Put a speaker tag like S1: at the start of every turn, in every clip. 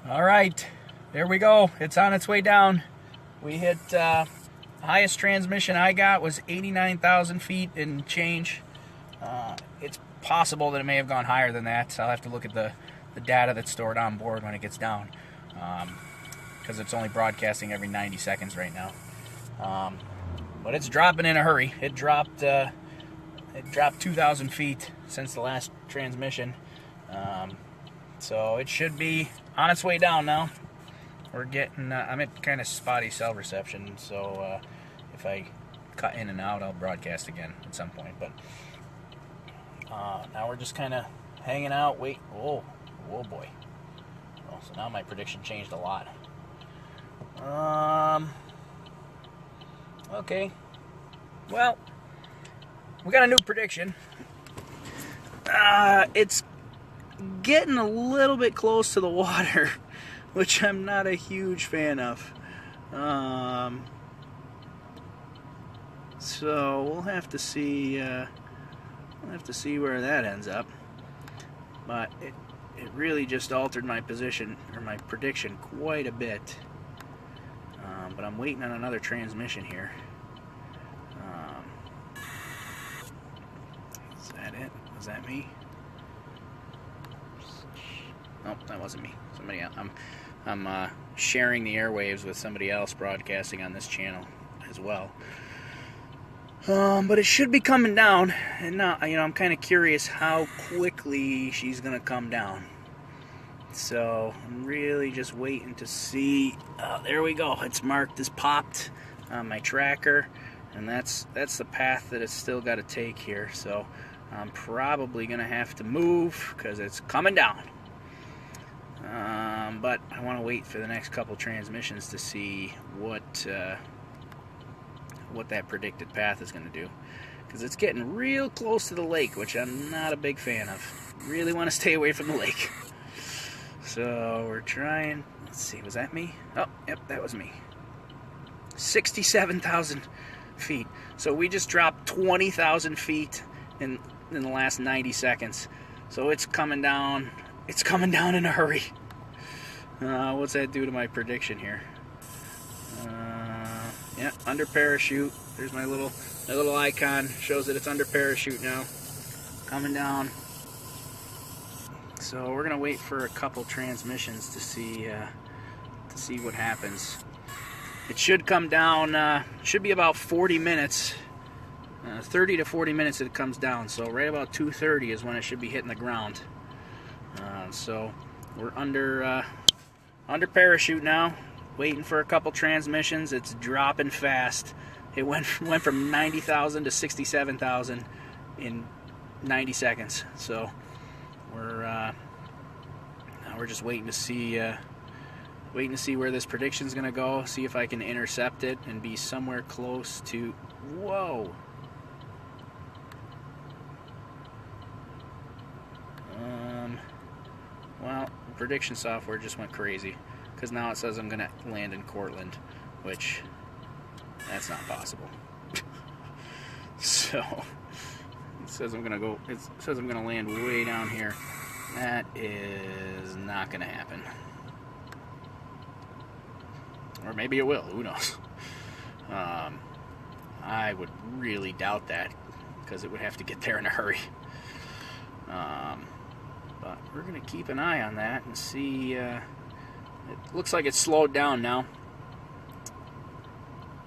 S1: All right, there we go. It's on its way down. We hit highest transmission I got was 89,000 feet and change. It's possible that it may have gone higher than that, so I'll have to look at the data that's stored on board when it gets down, because it's only broadcasting every 90 seconds right now. But it's dropping in a hurry. It dropped 2,000 feet since the last transmission. So it should be on its way down now. We're getting, I'm at kind of spotty cell reception, so if I cut in and out, I'll broadcast again at some point. But now we're just kind of hanging out. Wait, whoa boy. Oh, so now my prediction changed a lot. Okay. Well, we got a new prediction. It's getting a little bit close to the water, which I'm not a huge fan of. So we'll have to see. We'll have to see where that ends up. But it really just altered my position or my prediction quite a bit. But I'm waiting on another transmission here. Is that it? Was that me? Nope, that wasn't me. Somebody else. I'm sharing the airwaves with somebody else broadcasting on this channel as well. But it should be coming down, and now, I'm kind of curious how quickly she's gonna come down. So I'm really just waiting to see. There we go. It's marked as popped on my tracker, and that's the path that it's still got to take here. So I'm probably gonna have to move because it's coming down. But I want to wait for the next couple transmissions to see what that predicted path is going to do, because it's getting real close to the lake, which I'm not a big fan of. Really want to stay away from the lake. So we're trying. Let's see, was that me? Oh, yep, that was me. 67,000 feet. So we just dropped 20,000 feet in the last 90 seconds. So it's coming down. It's coming down in a hurry. What's that do to my prediction here? Yeah, under parachute. There's my little icon. Shows that it's under parachute now. Coming down. So we're gonna wait for a couple transmissions to see what happens. It should come down. Should be about 40 minutes. 30 to 40 minutes that it comes down. So right about 2:30 is when it should be hitting the ground. So we're under parachute now, waiting for a couple transmissions. It's dropping fast. It went from 90,000 to 67,000 in 90 seconds. So now we're just waiting to see where this prediction is going to go. See if I can intercept it and be somewhere close to. Whoa. Well, prediction software just went crazy, because now it says I'm going to land in Cortland, which that's not possible. So it says I'm going to land way down here. That is not going to happen. Or maybe it will, who knows. I would really doubt that, because it would have to get there in a hurry. But we're going to keep an eye on that and see. It looks like it's slowed down now,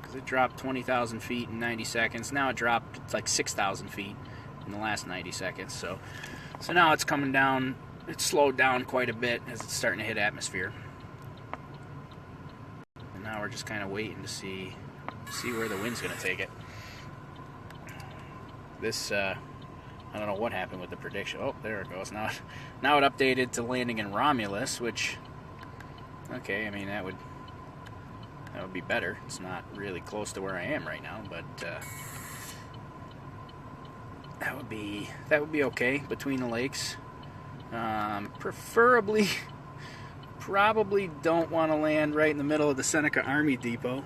S1: because it dropped 20,000 feet in 90 seconds. Now it dropped like 6,000 feet in the last 90 seconds. So now it's coming down. It's slowed down quite a bit as it's starting to hit atmosphere. And now we're just kind of waiting to see where the wind's going to take it. This. I don't know what happened with the prediction. Oh, there it goes. Now it updated to landing in Romulus, which, okay, I mean that would be better. It's not really close to where I am right now, but that would be okay between the lakes. Preferably, probably don't want to land right in the middle of the Seneca Army Depot.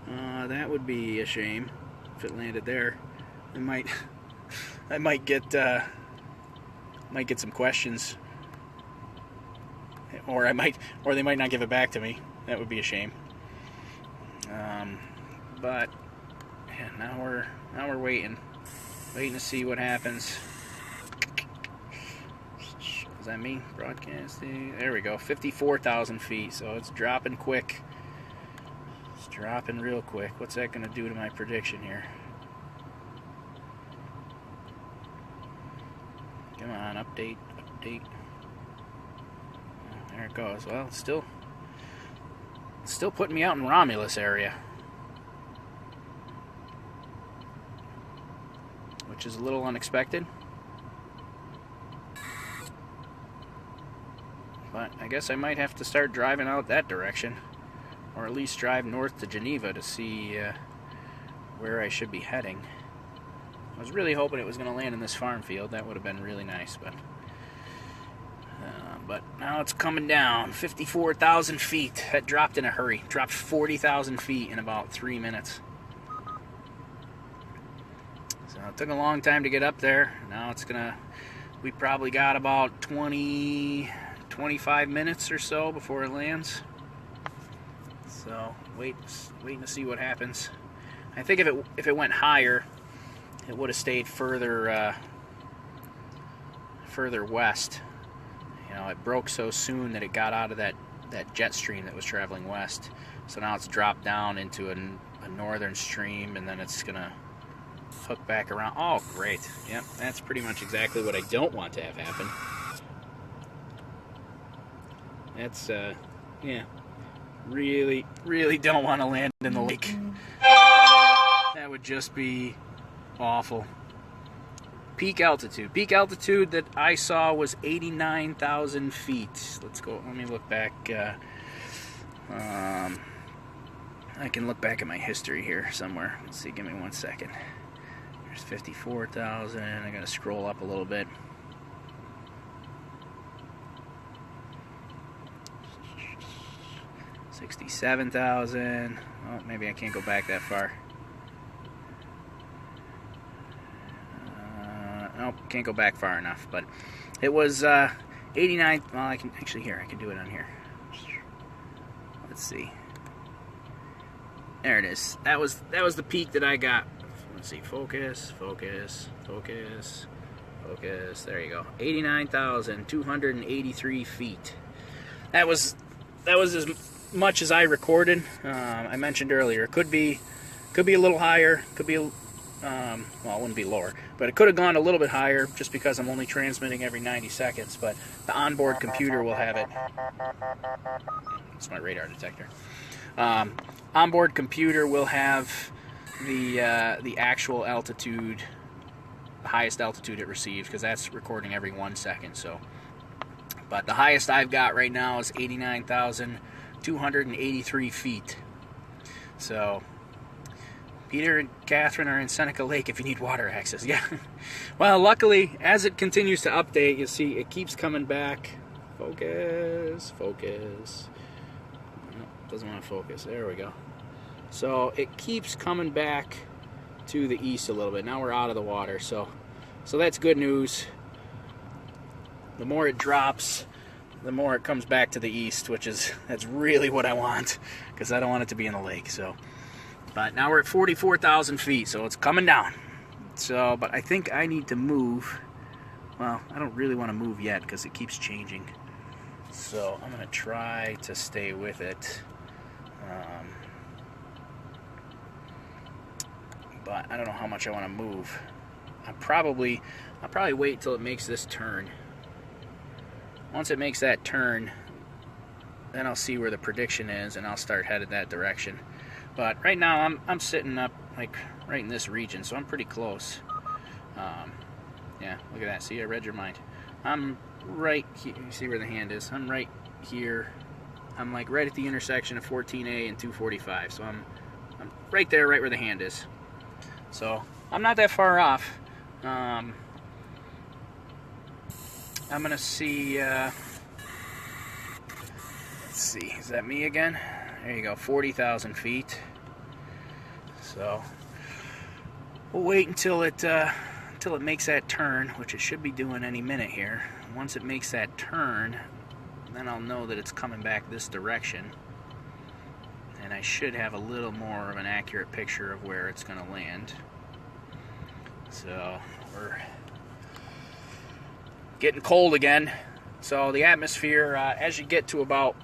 S1: That would be a shame if it landed there. I might get some questions or they might not give it back to me. That would be a shame. But yeah, now we're waiting to see what happens. Is that me broadcasting? There we go, 54,000 feet. So it's dropping quick. It's dropping real quick. What's that going to do to my prediction here? Come on, update. Oh, there it goes. Well, it's still putting me out in Romulus area, which is a little unexpected. But I guess I might have to start driving out that direction, or at least drive north to Geneva to see where I should be heading. I was really hoping it was going to land in this farm field. That would have been really nice, but now it's coming down. 54,000 feet. That dropped in a hurry. Dropped 40,000 feet in about 3 minutes. So it took a long time to get up there. Now it's gonna. We probably got about 25 minutes or so before it lands. So waiting to see what happens. I think if it went higher, it would have stayed further west. You know, it broke so soon that it got out of that jet stream that was traveling west. So now it's dropped down into a northern stream, and then it's gonna hook back around. Oh, great! Yep, that's pretty much exactly what I don't want to have happen. That's yeah, really don't want to land in the lake. That would just be awful. Peak altitude that I saw was 89,000 feet. Let's go. Let me look back. I can look back at my history here somewhere. Let's see. Give me 1 second. There's 54,000. I gotta scroll up a little bit. 67,000. Oh, maybe I can't go back that far. Nope, can't go back far enough. But it was 89. Well, I can actually I can do it on here. Let's see. There it is. That was the peak that I got. Let's see. Focus. There you go. 89,283 feet. That was as much as I recorded. I mentioned earlier. It could be a little higher. Could be well, it wouldn't be lower, but it could have gone a little bit higher just because I'm only transmitting every 90 seconds. But the onboard computer will have it. It's my radar detector. Onboard computer will have the actual altitude, the highest altitude it receives, because that's recording every 1 second. So, but the highest I've got right now is 89,283 feet. So, Peter and Catherine are in Seneca Lake if you need water access. Yeah. Well, luckily, as it continues to update, you see it keeps coming back. Focus. No, doesn't want to focus. There we go. So it keeps coming back to the east a little bit. Now we're out of the water, so that's good news. The more it drops, the more it comes back to the east, that's really what I want, because I don't want it to be in the lake. So, but now we're at 44,000 feet, so it's coming down. So, but I think I need to move. Well, I don't really want to move yet because it keeps changing. So I'm going to try to stay with it. But I don't know how much I want to move. I'll probably wait till it makes this turn. Once it makes that turn, then I'll see where the prediction is, and I'll start headed that direction. But right now I'm sitting up like right in this region, so I'm pretty close. Yeah, look at that. See, I read your mind. I'm right here. You see where the hand is? I'm right here. I'm like right at the intersection of 14A and 245. So I'm right there, right where the hand is. So I'm not that far off. I'm gonna see. Let's see. Is that me again? There you go. 40,000 feet. So we'll wait until it makes that turn, which it should be doing any minute here. Once it makes that turn, then I'll know that it's coming back this direction, and I should have a little more of an accurate picture of where it's going to land. So we're getting cold again. So the atmosphere, as you get to about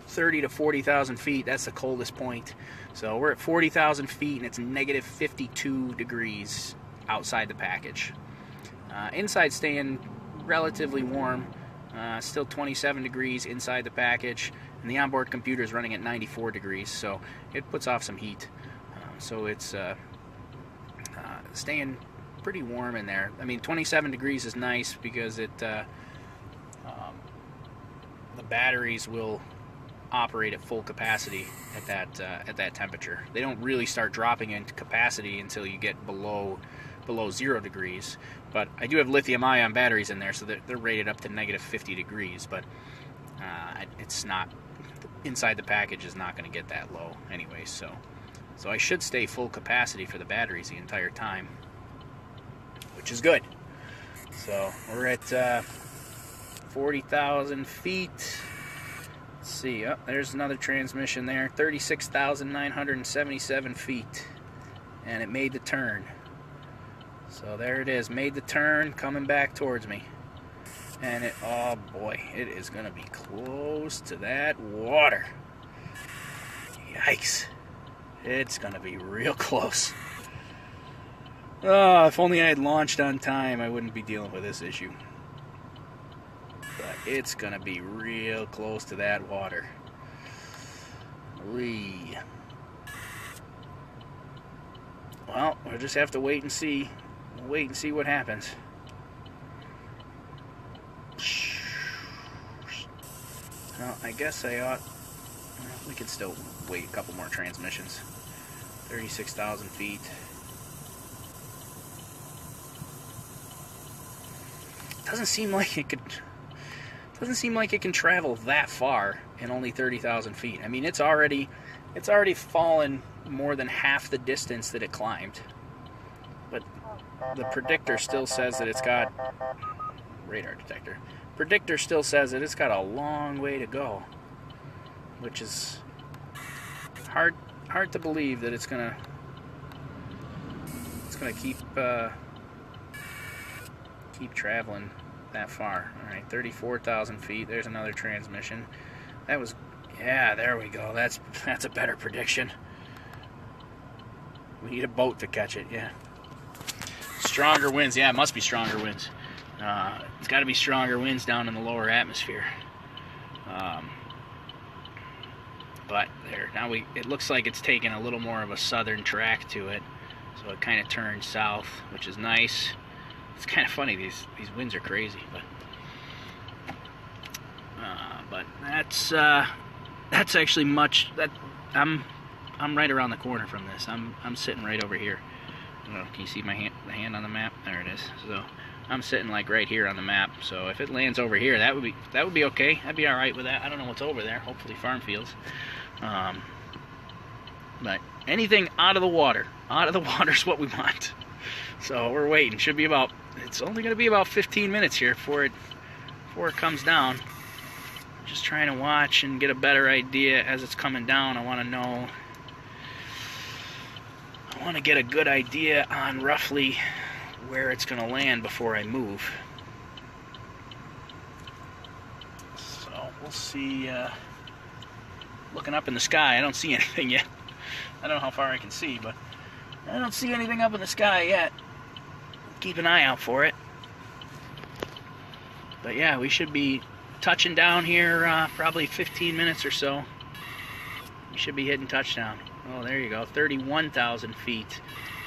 S1: 30 to 40,000 feet, that's the coldest point. So we're at 40,000 feet and it's negative 52 degrees outside the package. Inside staying relatively warm, still 27 degrees inside the package, and the onboard computer is running at 94 degrees, so it puts off some heat. So it's staying pretty warm in there. I mean, 27 degrees is nice because it the batteries will operate at full capacity at that temperature. They don't really start dropping into capacity until you get below 0 degrees. But I do have lithium-ion batteries in there, so they're rated up to negative 50 degrees. But it's not, inside the package is not going to get that low anyway. So I should stay full capacity for the batteries the entire time, which is good. So we're at 40,000 feet. Let's see. Oh, there's another transmission there. 36,977 feet, and it made the turn. So there it is, made the turn, coming back towards me. And it, oh boy, it is going to be close to that water. Yikes. It's going to be real close. Oh, if only I had launched on time, I wouldn't be dealing with this issue. But it's going to be real close to that water. Whee. Well, we'll just have to wait and see. Wait and see what happens. Well, I guess I ought... We could still wait a couple more transmissions. 36,000 feet. Doesn't seem like it could... Doesn't seem like it can travel that far in only 30,000 feet. I mean, it's already fallen more than half the distance that it climbed. But the predictor still says that it's got... Radar detector. Predictor still says that it's got a long way to go, which is hard to believe that it's gonna keep traveling that far. All right, 34,000 feet. There's another transmission. That was, yeah, there we go. That's a better prediction. We need a boat to catch it. Yeah. Stronger winds. Yeah, it must be stronger winds. It's got to be stronger winds down in the lower atmosphere. But there, now it looks like it's taking a little more of a southern track to it, so it kind of turns south, which is nice. It's kind of funny, these winds are crazy, but that's actually much that I'm right around the corner from this. I'm sitting right over here. I don't know, can you see my hand on the map? There it is. So I'm sitting like right here on the map. So if it lands over here, that would be okay. I'd be all right with that. I don't know what's over there. Hopefully farm fields. But anything out of the water is what we want. So we're waiting. It's only going to be about 15 minutes here before it comes down. Just trying to watch and get a better idea as it's coming down. I want to get a good idea on roughly where it's going to land before I move. So we'll see. Looking up in the sky, I don't see anything yet. I don't know how far I can see, but I don't see anything up in the sky yet. Keep an eye out for it. But yeah, we should be touching down here probably 15 minutes or so. We should be hitting touchdown. Oh, there you go, 31,000 feet.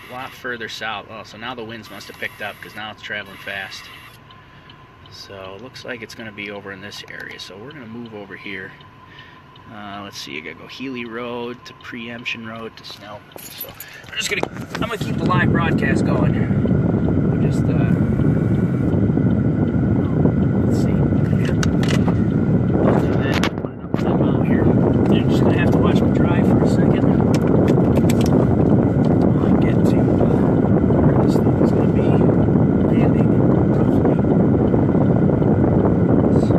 S1: A lot further south. Oh, so now the winds must have picked up because now it's traveling fast. So it looks like it's going to be over in this area. So we're going to move over here. Let's see, I gotta go Healy Road to Preemption Road to Snell. So I'm gonna keep the live broadcast going. We'll just let's see. Yeah. I'll do that. I'm out here. I'm just gonna have to watch me drive for a second. I'll get to where this thing is gonna be landing. So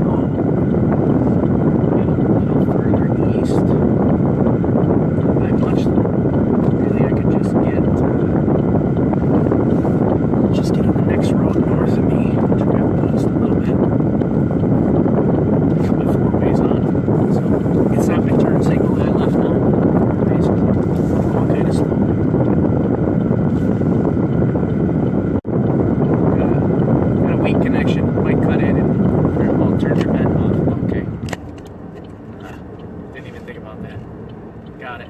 S1: got it.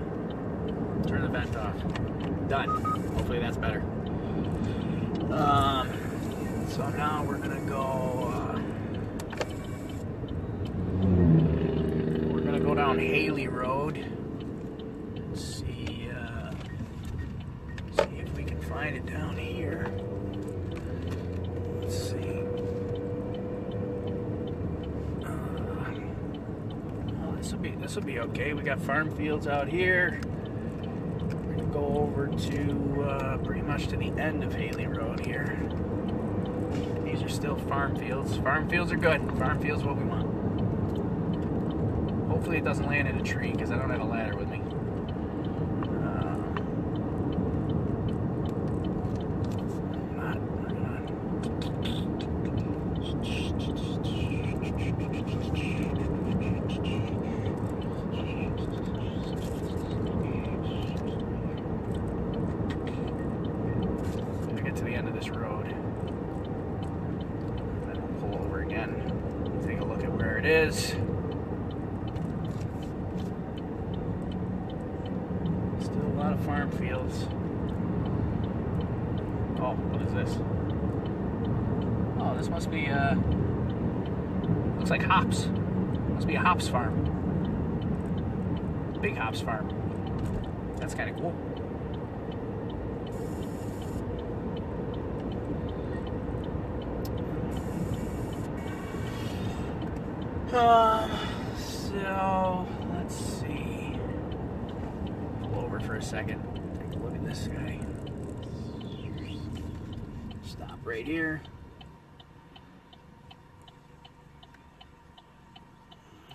S1: Turn the vent off. Done. Hopefully that's better. So now we're gonna go down Haley Road and see if we can find it down here. Let's see. This will be okay. We got farm fields out here. We're gonna go over to pretty much to the end of Haley Road here. These are still farm fields. Farm fields are good. Farm fields are what we want. Hopefully it doesn't land in a tree because I don't have a ladder with me. To the end of this road. Then we'll pull over again. Take a look at where it is. Still a lot of farm fields. Oh, what is this? Oh, this must be looks like hops. Must be a hops farm. Big hops farm. That's kind of cool. So let's see. Pull over for a second. Take a look at this guy. Stop right here.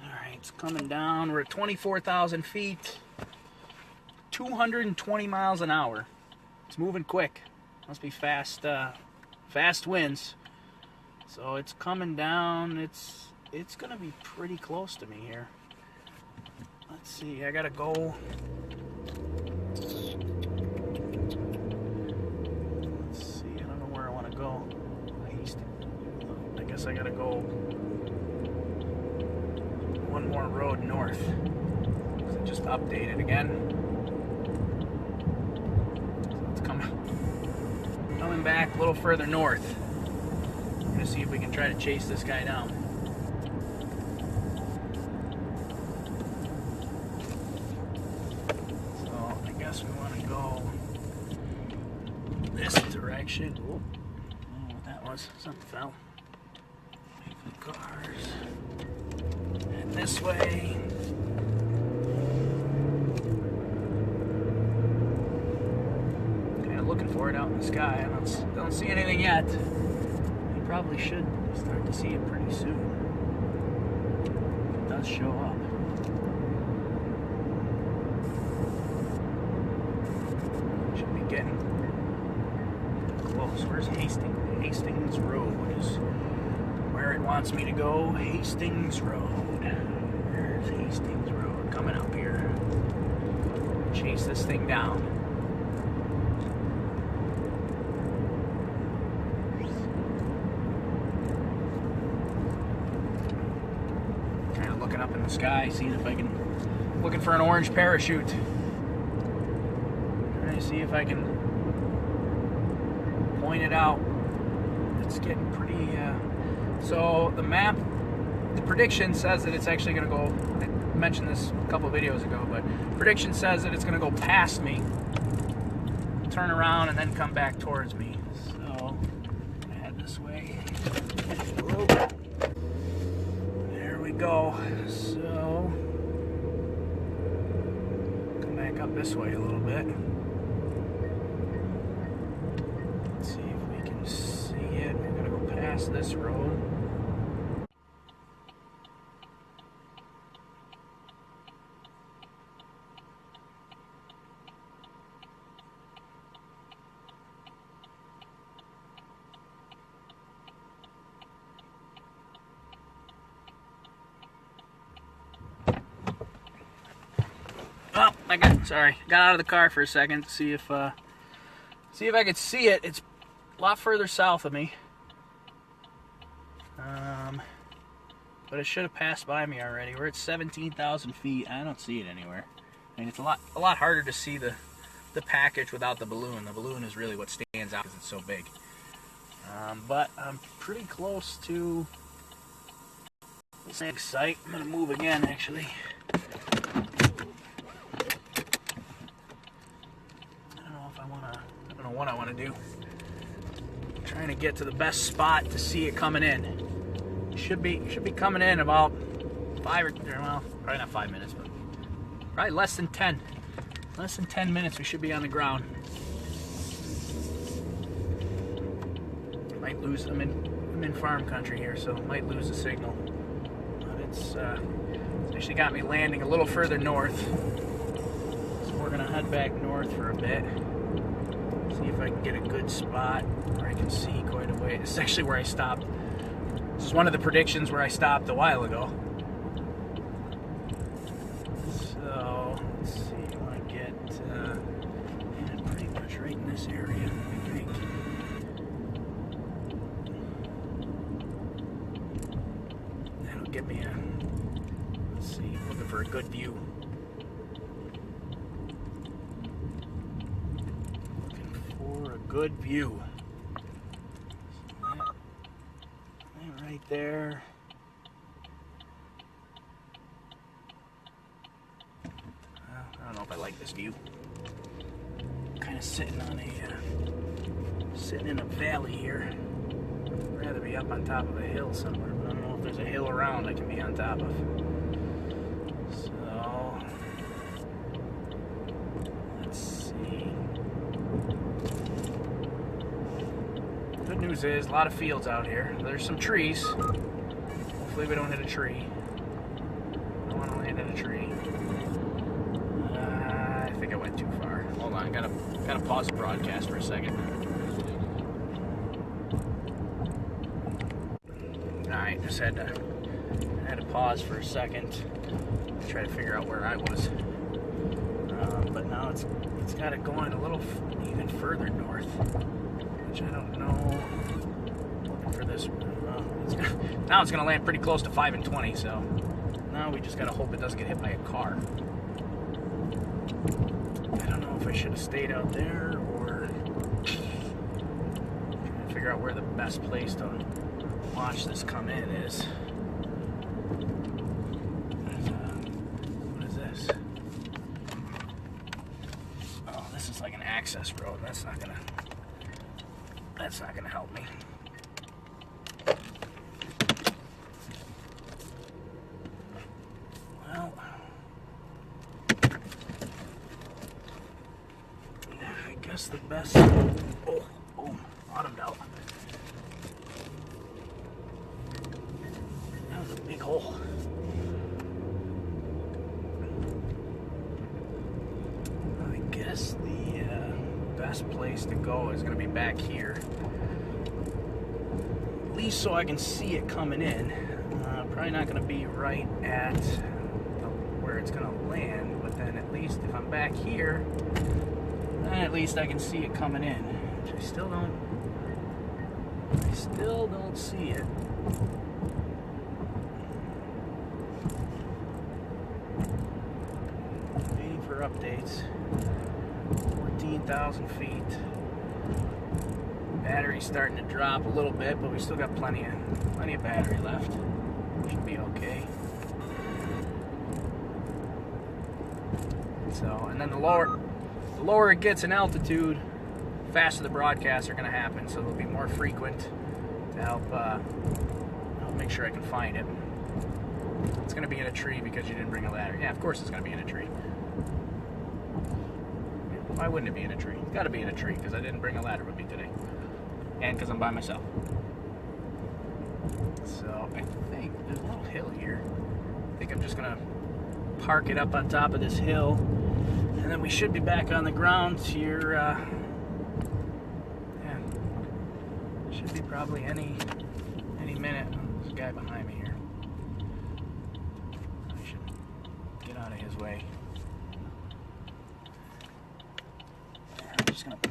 S1: Alright, it's coming down. We're at 24,000 feet. 220 miles an hour. It's moving quick. Must be fast winds. So it's coming down. It's gonna be pretty close to me here. Let's see, I gotta go. Let's see, I don't know where I wanna go. I guess I gotta go one more road north. Because it just updated again. So it's coming back a little further north. I'm gonna see if we can try to chase this guy down. We want to go this direction. Oh, I don't know what that was. Something fell. The cars. And this way. Kind of looking for it out in the sky. I don't see anything yet. We probably should start to see it pretty soon. It does show up. Getting close. Where's Hastings? Hastings Road is where it wants me to go. Hastings Road. There's Hastings Road coming up here. Chase this thing down. Kind of looking up in the sky, seeing if I can. Looking for an orange parachute. See if I can point it out. It's getting pretty so the map, the prediction says that it's actually going to go, I mentioned this a couple of videos ago, but prediction says that it's going to go past me, turn around, and then come back towards me. So I'm going to head this way. Whoa. There we go. So come back up this way a little bit. See if we can see it. We're going to go past this road. Oh, got out of the car for a second to see if I could see it. It's a lot further south of me. But it should have passed by me already. We're at 17,000 feet. I don't see it anywhere. mean, it's a lot harder to see the package without the balloon. The balloon is really what stands out because it's so big. But I'm pretty close to the same site. I'm gonna move again, actually. I don't know what I want to do. I'm trying to get to the best spot to see it coming in. Should be coming in about 5 or, well, probably not 5 minutes, but probably less than 10. Less than 10 minutes we should be on the ground. Might lose, I'm in farm country here, so might lose the signal. But it's actually got me landing a little further north. So we're gonna head back north for a bit. See if I can get a good spot where I can see quite a way. This is actually where I stopped. This is one of the predictions where I stopped a while ago. So, let's see, I want to get pretty much right in this area, I think. That'll give me let's see, looking for a good view. Looking for a good view. Right there. Well, I don't know if I like this view. I'm kind of sitting in a valley here. I'd rather be up on top of a hill somewhere, but I don't know if there's a hill around I can be on top of. So let's see. Good news is a lot of fields out here. There's some trees. Hopefully we don't hit a tree. I don't want to land in a tree. I think I went too far. Hold on, gotta pause the broadcast for a second. Alright, just had to pause for a second. Try to figure out where I was. But now it's got it going a little even further north. Which I don't know. Looking for this. Now it's going to land pretty close to 5 and 20, so now we just got to hope it doesn't get hit by a car. I don't know if I should have stayed out there or trying to figure out where the best place to watch this come in is. What is this? Oh, this is like an access road. That's not gonna help me. Well, I guess the best. Oh, bottomed out. That was a big hole. I guess the best place to go is going to be back here. At least so I can see it coming in. Probably not going to be right at where it's going to land, but then at least if I'm back here, then at least I can see it coming in. Which I still don't see it. Waiting for updates. 14,000 feet. Battery's starting to drop a little bit, but we still got plenty of battery left. Should be okay. So, and then the lower it gets in altitude, the faster the broadcasts are going to happen. So they'll be more frequent to help make sure I can find it. It's going to be in a tree because you didn't bring a ladder. Yeah, of course it's going to be in a tree. Why wouldn't it be in a tree? It's got to be in a tree because I didn't bring a ladder with me today. And because I'm by myself. So I think there's a little hill here. I think I'm just going to park it up on top of this hill. And then we should be back on the ground here. Yeah. Should be probably any minute. There's a guy behind me here. I should get out of his way. I'm just going to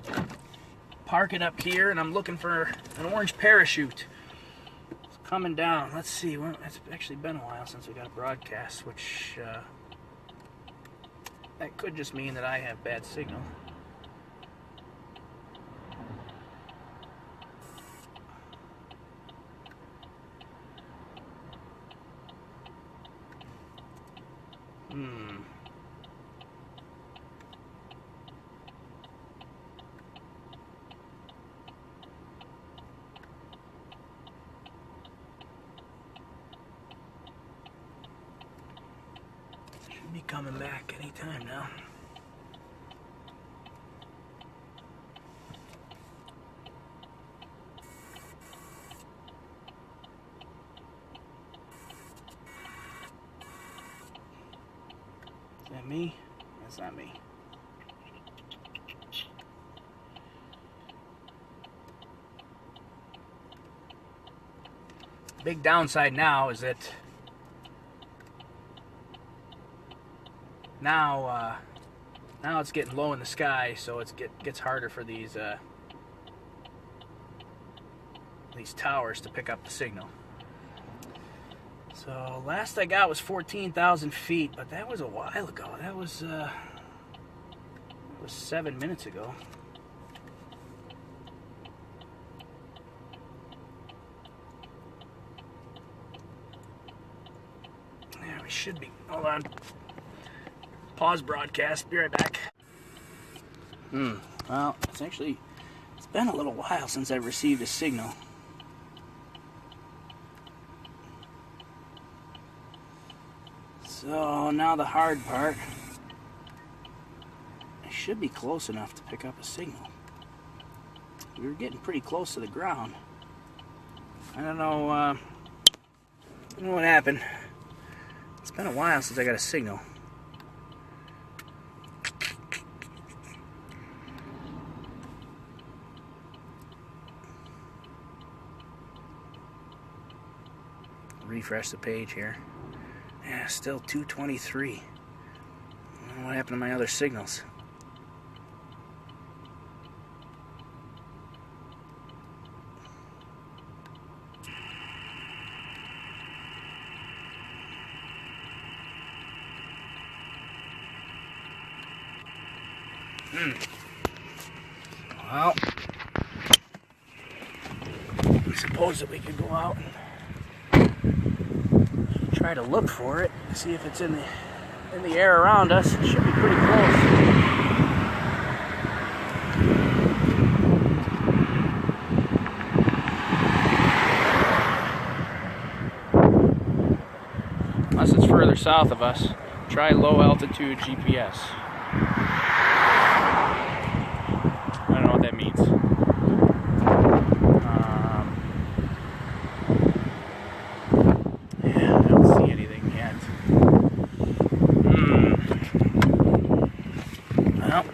S1: park it up here, and I'm looking for an orange parachute. It's coming down. Let's see. Well, it's actually been a while since we got a broadcast, which that could just mean that I have bad signal. Should be coming back anytime now. Is that me? That's not me. Big downside now is that now it's getting low in the sky, so it gets harder for these towers to pick up the signal. So last I got was 14,000 feet, but that was a while ago. That was 7 minutes ago. Yeah, we should be. Hold on. Pause broadcast. Be right back. Well, it's been a little while since I've received a signal. So now the hard part. I should be close enough to pick up a signal. We were getting pretty close to the ground. I don't know what happened. It's been a while since I got a signal. Refresh the page here. Yeah, still 223. I don't know what happened to my other signals. Well, I suppose that we could go out and try to look for it, see if it's in the air around us. It should be pretty close. Unless it's further south of us, try low altitude GPS. I don't know what that means. Yeah, I don't see anything yet. Well,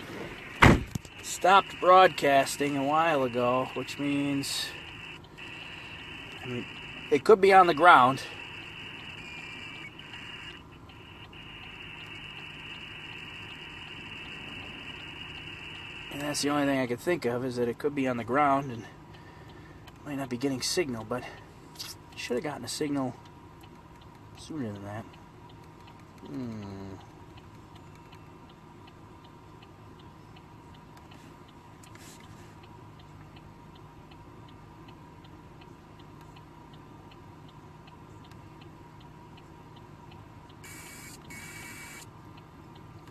S1: stopped broadcasting a while ago, which means it could be on the ground. And that's the only thing I could think of, is that it could be on the ground and might not be getting signal, but should have gotten a signal sooner than that.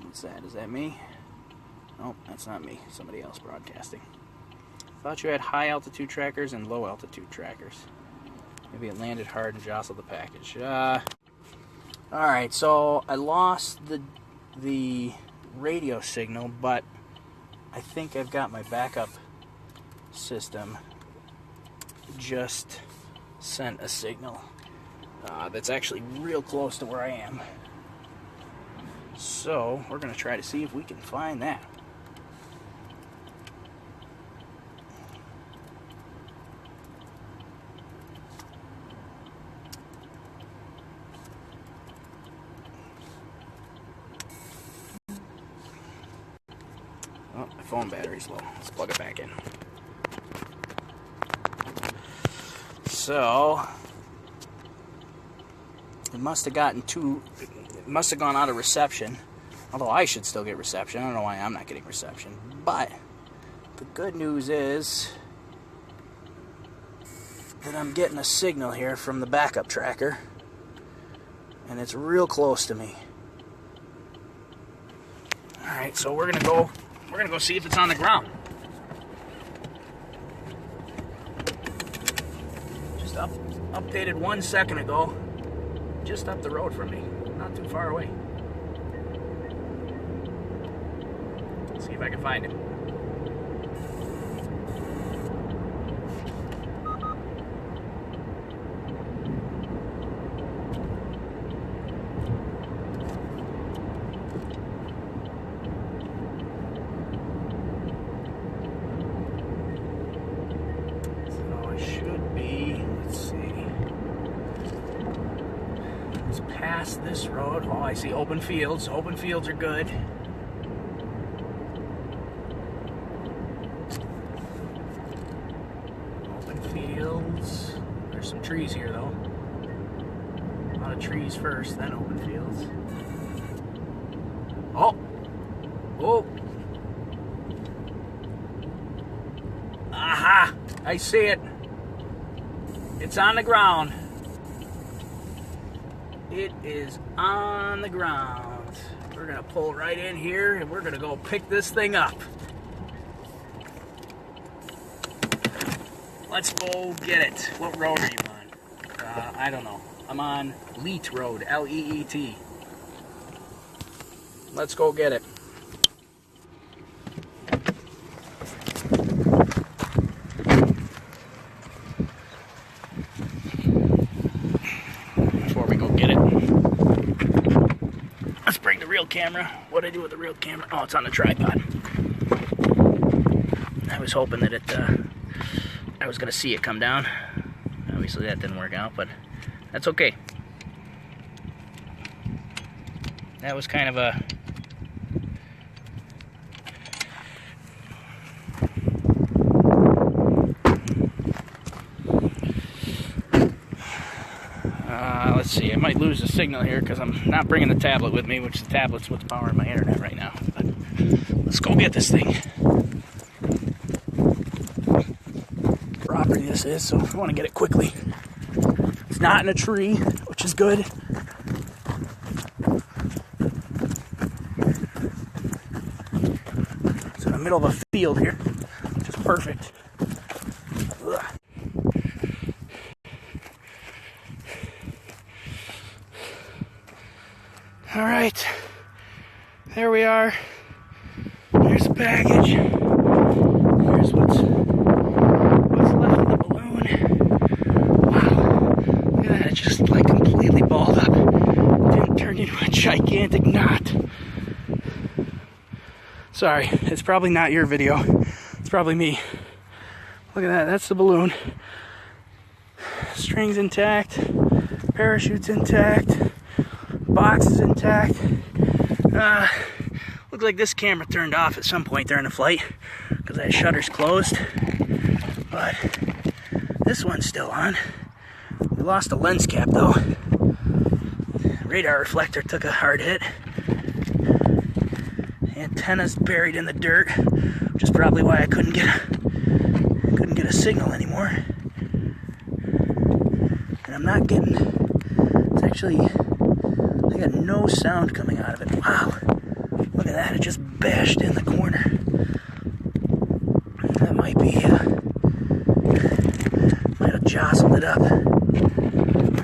S1: What's that? Is that me? Nope, that's not me. Somebody else broadcasting. Thought you had high altitude trackers and low altitude trackers. Maybe it landed hard and jostled the package. Alright, so I lost the radio signal, but I think I've got my backup system just sent a signal that's actually real close to where I am. So we're going to try to see if we can find that. Oh, my phone battery's low. Let's plug it back in. So it must have gone out of reception Although I should still get reception. I don't know why I'm not getting reception. But the good news is that I'm getting a signal here from the backup tracker. And it's real close to me. Alright, so we're gonna go see if it's on the ground. Just updated 1 second ago. Just up the road from me. Not too far away. Let's see if I can find it. Past this road. Oh, I see open fields. Open fields are good. Open fields. There's some trees here, though. A lot of trees first, then open fields. Oh! Oh! Aha! I see it. It's on the ground. It is on the ground. We're gonna pull right in here and we're gonna go pick this thing up. Let's go get it. What road are you on? I don't know. I'm on Leet Road, L-E-E-T. Let's go get it. Camera. What do I do with the real camera? Oh, it's on the tripod. I was hoping that I was gonna see it come down. Obviously that didn't work out, but that's okay. That was kind of a let's see, I might lose the signal here because I'm not bringing the tablet with me, which the tablet's what's powering my internet right now. But let's go get this thing. Property this is, so I want to get it quickly. It's not in a tree, which is good. It's in the middle of a field here, which is perfect. Ugh. All right, there we are. There's the package. Here's what's left of the balloon. Wow, look at that, it just like completely balled up. Didn't turn into a gigantic knot. Sorry, it's probably not your video. It's probably me. Look at that, that's the balloon. String's intact, parachute's intact. Box is intact. Looks like this camera turned off at some point during the flight because that shutter's closed. But this one's still on. We lost the lens cap though. Radar reflector took a hard hit. Antenna's buried in the dirt, which is probably why I couldn't get a signal anymore. And I'm not getting. It's actually. I got no sound coming out of it. Wow. Look at that. It just bashed in the corner. That might be, might have jostled it up.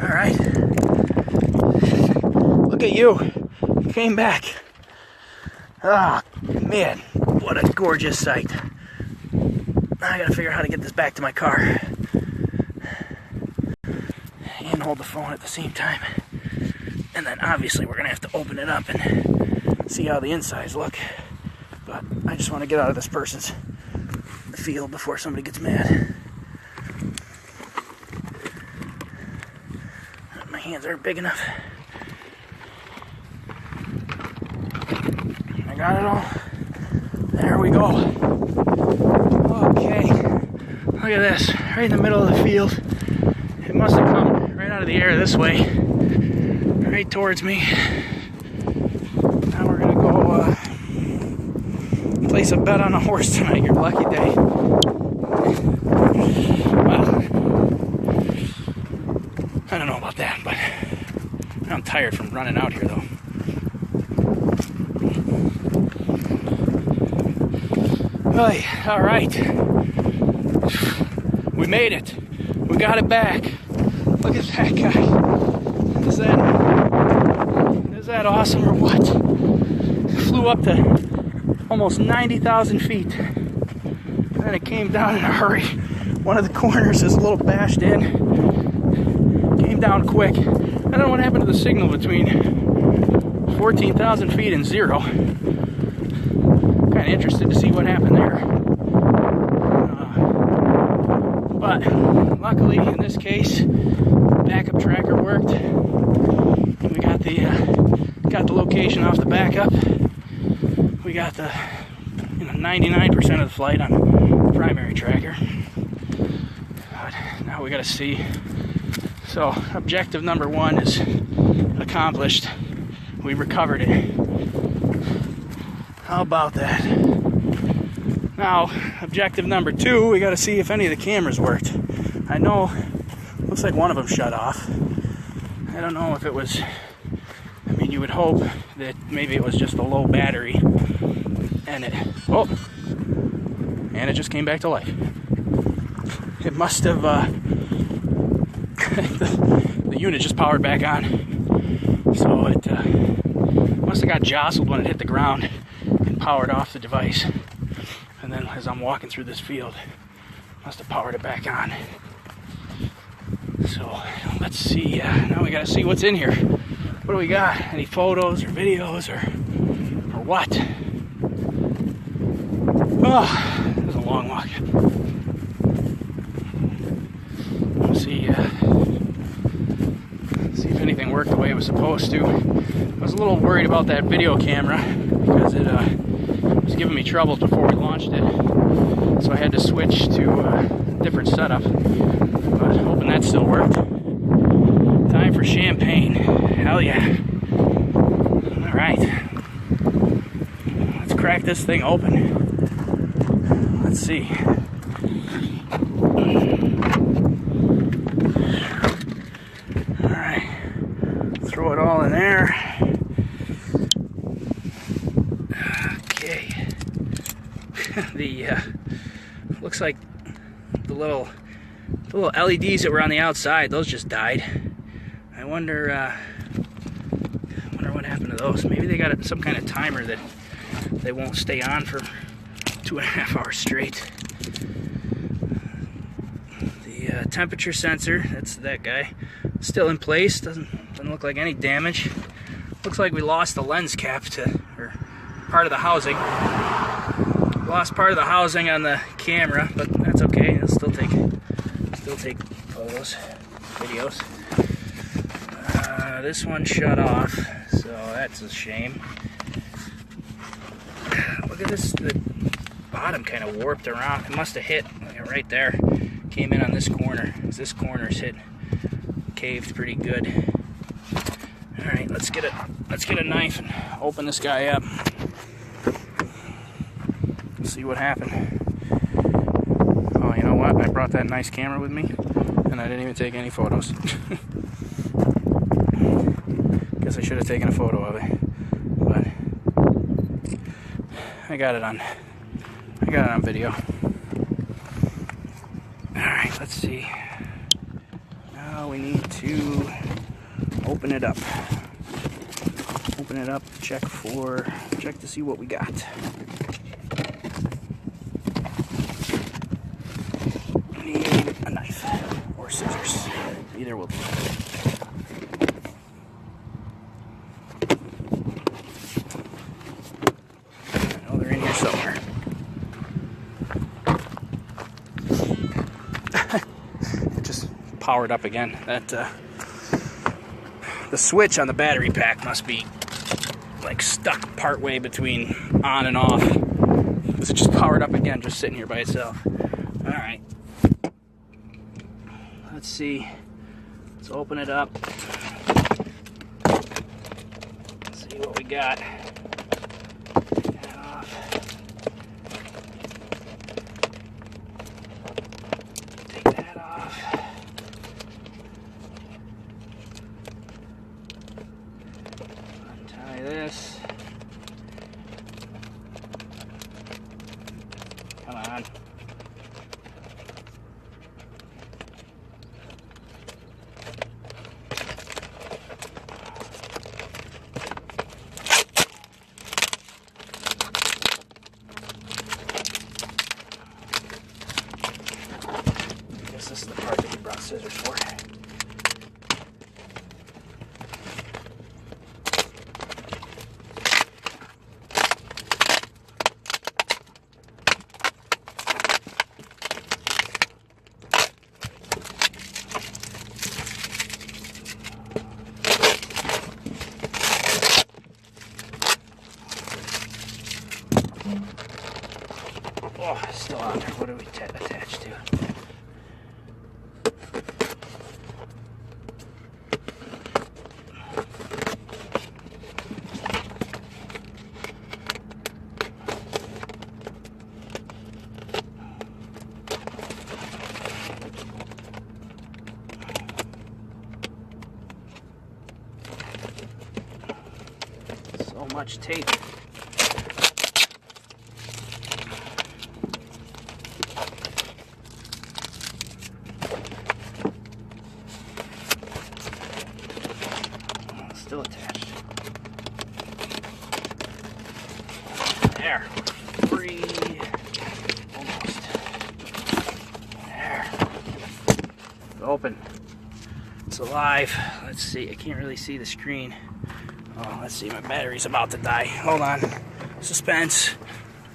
S1: Alright. Look at you. You came back. Ah, man. What a gorgeous sight. I gotta figure out how to get this back to my car. And hold the phone at the same time. And then obviously we're going to have to open it up and see how the insides look. But I just want to get out of this person's field before somebody gets mad. My hands aren't big enough. I got it all. There we go. Okay. Look at this. Right in the middle of the field. It must have come right out of the air this way. Right towards me. Now we're gonna go place a bet on a horse tonight, your lucky day. Well, I don't know about that, but I'm tired from running out here, though. All right. We made it. We got it back. Look at that guy. Is that awesome or what? Flew up to almost 90,000 feet. And then it came down in a hurry. One of the corners is a little bashed in. Came down quick. I don't know what happened to the signal between 14,000 feet and 0. Kind of interested to see what happened there. But luckily, in this case, backup tracker worked. We got the location off the backup. We got the 99% of the flight on the primary tracker. But now we got to see. So objective number 1 is accomplished. We recovered it. How about that? Now, objective number 2, we got to see if any of the cameras worked. I know, looks like one of them shut off. I don't know if it was, I mean, you would hope that maybe it was just a low battery. And it just came back to life. It must have, the unit just powered back on. So it must have got jostled when it hit the ground and powered off the device. And then as I'm walking through this field, must have powered it back on. So let's see. Now we got to see what's in here. What do we got? Any photos or videos or what? Oh, it was a long walk. Let's see. See if anything worked the way it was supposed to. I was a little worried about that video camera because it was giving me trouble before we launched it. So I had to switch to a different setup. But hoping that still worked. Time for champagne. Hell yeah. Alright. Let's crack this thing open. Let's see. Alright. Throw it all in there. Okay. The looks like the little LEDs that were on the outside, those just died. I wonder what happened to those. Maybe they got some kind of timer that they won't stay on for 2.5 hours straight. The temperature sensor, that's that guy, still in place. Doesn't look like any damage. Looks like we lost the lens cap or part of the housing. Lost part of the housing on the camera, but that's okay. It'll still take photos, videos. This one shut off, so that's a shame. Look at this, the bottom kind of warped around. It must have hit right there. Came in on this corner. This corner's hit, caved pretty good. All right, let's get a knife and open this guy up. See what happened. Oh, you know what? I brought that nice camera with me, and I didn't even take any photos. Guess I should have taken a photo of it, but I got it on video. All right, let's see. Now we need to open it up. Open it up. Check to see what we got. A knife or scissors. Either will do. I know they're in here somewhere. It just powered up again. The switch on the battery pack must be like stuck partway between on and off. Because it just powered up again, just sitting here by itself. All right. Let's see. Let's open it up. Let's see what we got. on. I guess this is the part that you brought scissors for. Oh, it's still on there. What are we attached to? So much tape. Still attached. There. Free. Almost. There. Open. It's alive. Let's see. I can't really see the screen. Oh, let's see. My battery's about to die. Hold on. Suspense.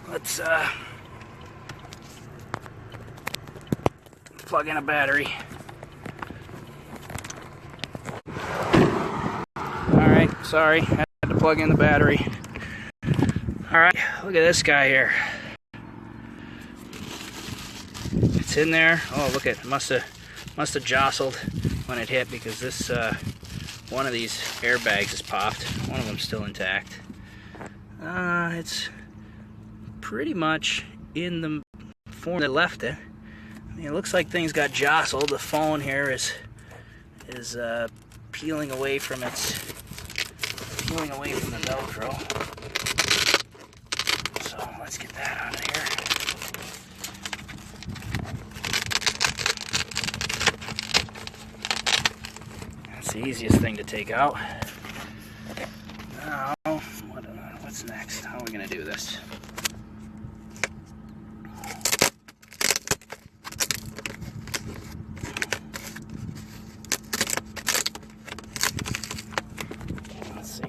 S1: Let's plug in a battery. Alright, sorry, I had to plug in the battery. Alright, look at this guy here. It's in there. Oh, look at it. Must have jostled when it hit, because this one of these airbags is popped. One of them's still intact. It's pretty much in the form that left it. I mean, it looks like things got jostled. The phone here is peeling away from the Velcro. So let's get that out of here. That's the easiest thing to take out. Now, what's next? How are we going to do this?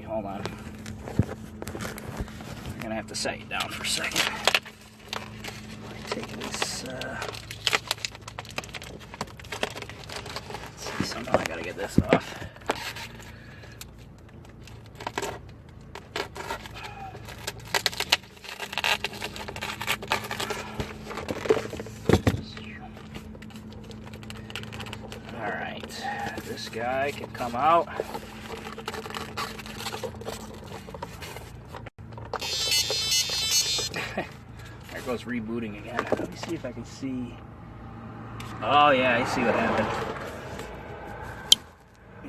S1: Hold on. I'm gonna have to set you down for a second. I'm taking this. Let's see, somehow I gotta get this off. All right, this guy can come out. There goes rebooting again. Let me see if I can see. Oh yeah, I see what happened.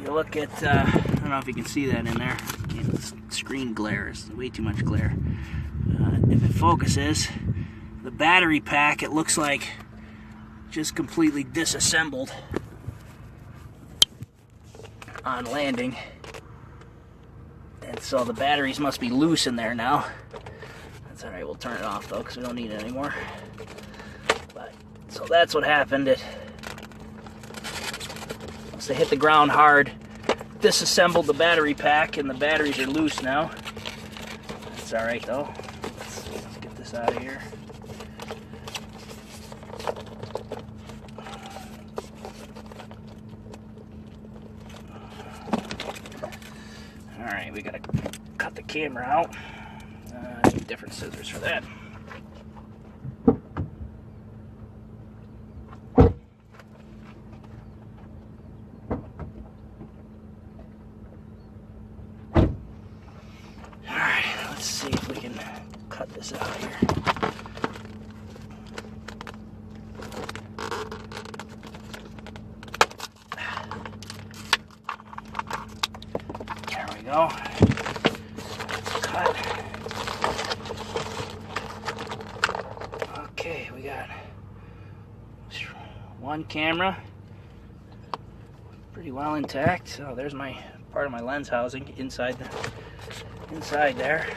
S1: You look at, I don't know if you can see that in there. Screen glare, is way too much glare. If it focuses, the battery pack, it looks like just completely disassembled on landing. And so the batteries must be loose in there now. That's alright, we'll turn it off though, because we don't need it anymore. But, so that's what happened. It must have hit the ground hard, disassembled the battery pack, and the batteries are loose now. That's alright though. Let's get this out of here. Alright, we gotta cut the camera out. Need different scissors for that. Alright, let's see if we can cut this out here. There we go. Cut. Okay, we got one camera, pretty well intact. So there's my part of my lens housing inside there.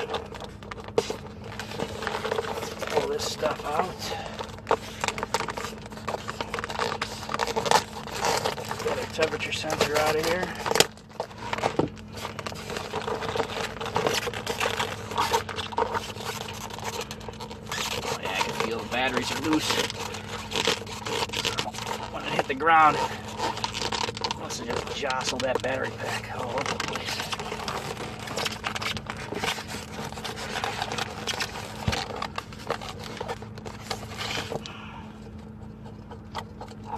S1: Pull this stuff out. Get our temperature sensor out of here. Oh yeah, I can feel the batteries are loose. When it hit the ground, it must have just jostled that battery pack all over the place.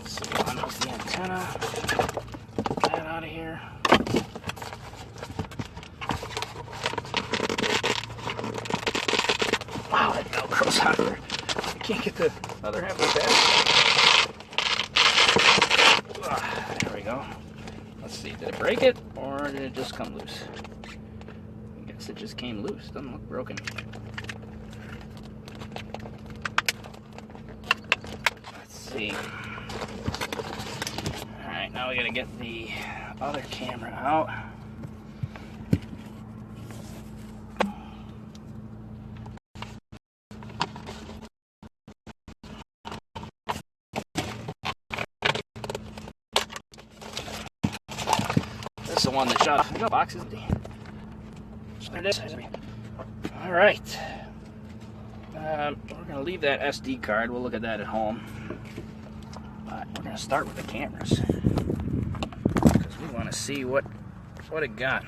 S1: So unhook the antenna. Get that out of here. Wow, that Velcro's out there. I can't get the other half of the battery. There we go. Let's see, did it break it or did it just come loose? I guess it just came loose. Doesn't look broken. Let's see. Alright, now we gotta get the other camera out. This is the one that shot off. No boxes. There it is. Alright. We're gonna leave that SD card. We'll look at that at home. But we're gonna start with the cameras. Because we want to see what it got.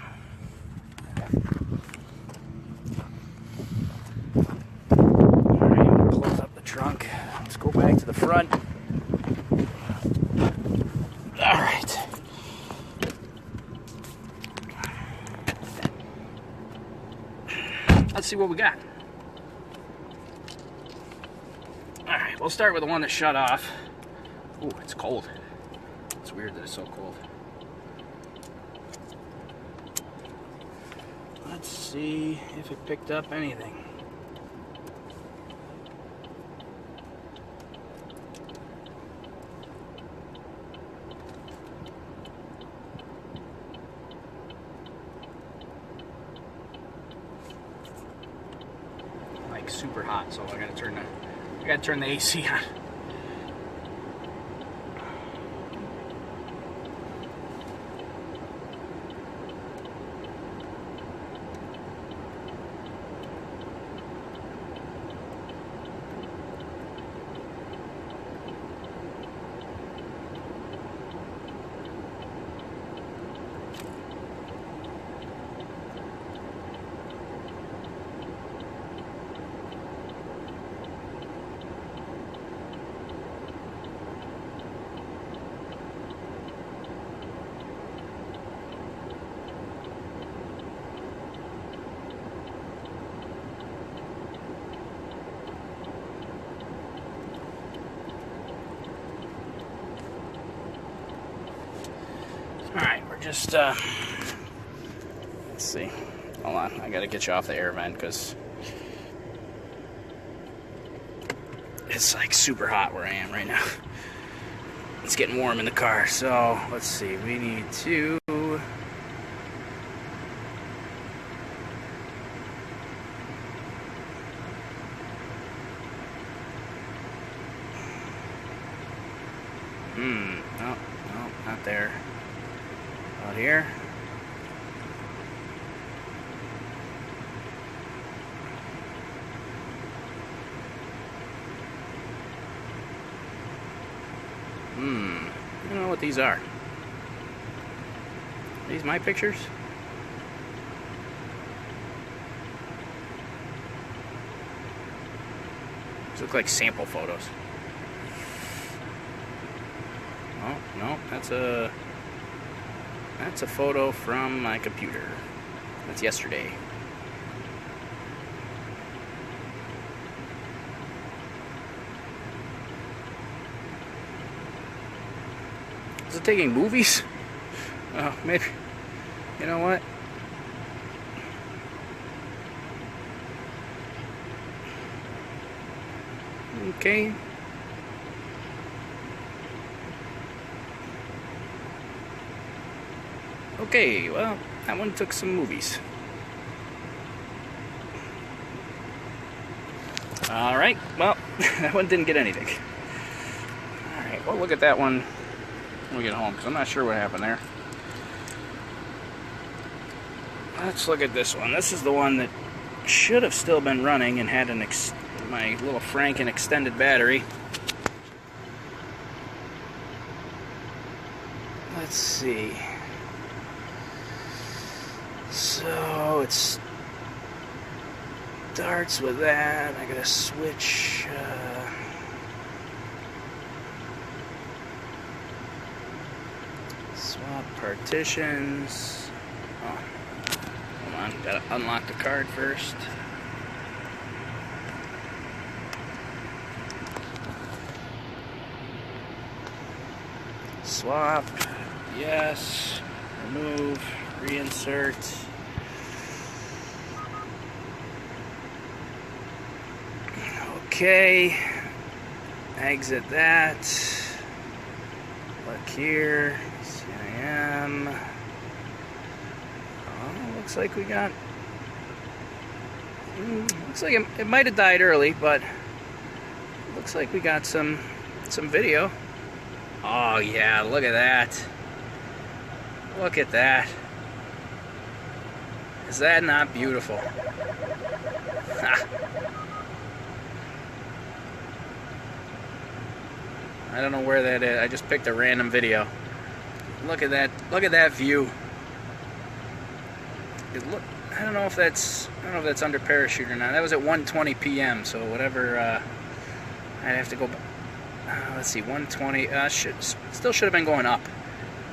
S1: Alright, we'll close up the trunk. Let's go back to the front. Alright. Let's see what we got. Alright, we'll start with the one that shut off. Ooh, it's cold. It's weird that it's so cold. Let's see if it picked up anything. Like super hot, so I gotta turn the AC on. Alright, we're just, let's see. Hold on, I gotta get you off the air vent because it's like super hot where I am right now. It's getting warm in the car, so let's see. We need to... no, not there. Out here. I don't know what these are. Are these my pictures? These look like sample photos. Oh, no, that's a photo from my computer. That's yesterday. Is it taking movies? Oh, maybe. You know what? Okay. Okay, well, that one took some movies. Alright, well, that one didn't get anything. Alright, well, look at that one when we get home, because I'm not sure what happened there. Let's look at this one. This is the one that should have still been running and had my little Franken extended battery. Let's see. So it starts with that. I gotta switch. Swap partitions. Oh, hold on. Gotta unlock the card first. Swap. Yes. Remove. Reinsert. Okay. Exit that. Look here. CIM. Oh, looks like we got. Looks like it might have died early, but looks like we got some video. Oh yeah, look at that. Look at that. Is that not beautiful? Ha. I don't know where that is. I just picked a random video. Look at that. Look at that view. I don't know if that's under parachute or not. That was at 1:20 p.m. So whatever. I'd have to go. Let's see. 1:20. Still should have been going up.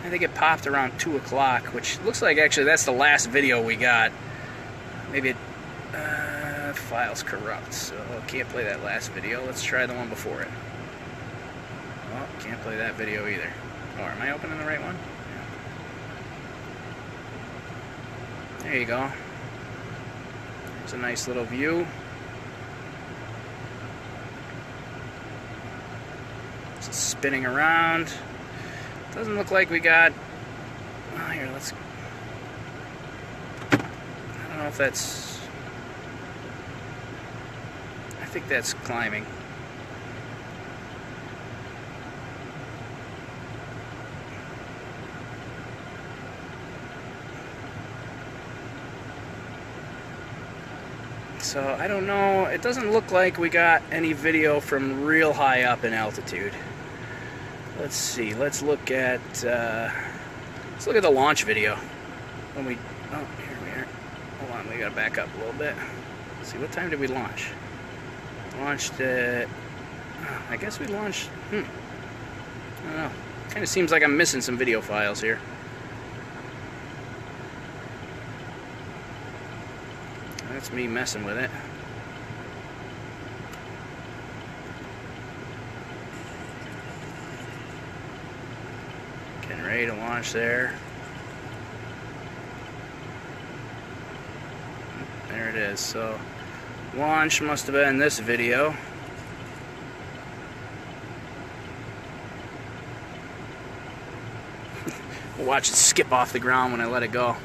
S1: I think it popped around 2 o'clock, which looks like actually that's the last video we got. Maybe it. File's corrupt, so can't play that last video. Let's try the one before it. Well, can't play that video either. Oh, am I opening the right one? Yeah. There you go. There's a nice little view. It's spinning around. Doesn't look like we got... Oh, here, let's... I don't know if that's... I think that's climbing. So, I don't know. It doesn't look like we got any video from real high up in altitude. Let's see. Let's look at the launch video. Oh, here we are. Hold on, we gotta back up a little bit. Let's see, what time did we launch? Launched at... I guess we launched... I don't know. Kind of seems like I'm missing some video files here. That's me messing with it. Getting ready to launch there. There it is. So, launch must have been this video. We'll watch it skip off the ground when I let it go.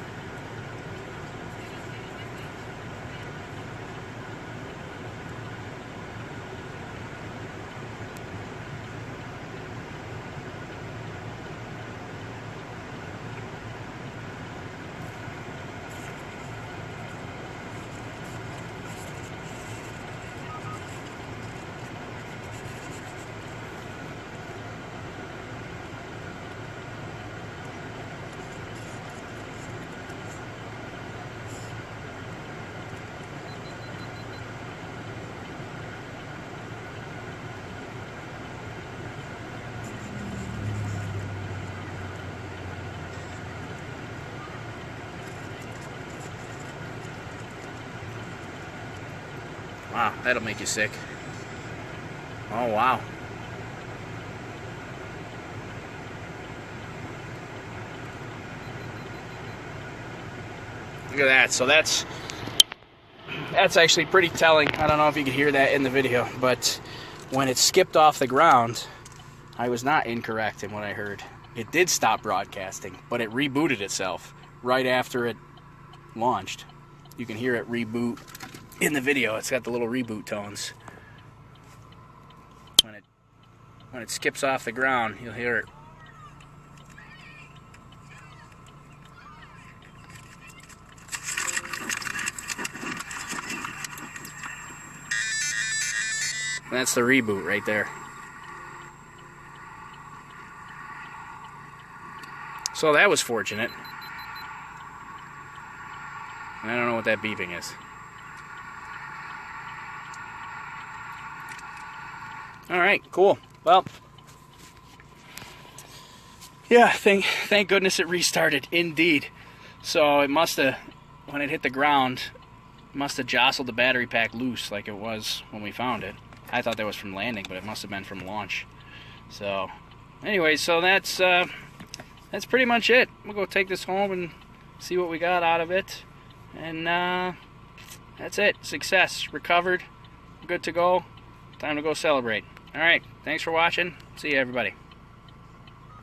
S1: Wow, that'll make you sick. Oh, wow. Look at that. So that's actually pretty telling. I don't know if you could hear that in the video, but when it skipped off the ground, I was not incorrect in what I heard. It did stop broadcasting, but it rebooted itself. right after it launched. You can hear it reboot in the video. It's got the little reboot tones. When it skips off the ground, you'll hear it. That's the reboot right there. So that was fortunate. I don't know what that beeping is. Alright, cool. Well, yeah, thank goodness it restarted, indeed. So it must have, when it hit the ground, must have jostled the battery pack loose like it was when we found it. I thought that was from landing, but it must have been from launch. So, anyway, so that's pretty much it. We'll go take this home and see what we got out of it. And that's it. Success. Recovered. Good to go. Time to go celebrate. Alright, thanks for watching. See you, everybody.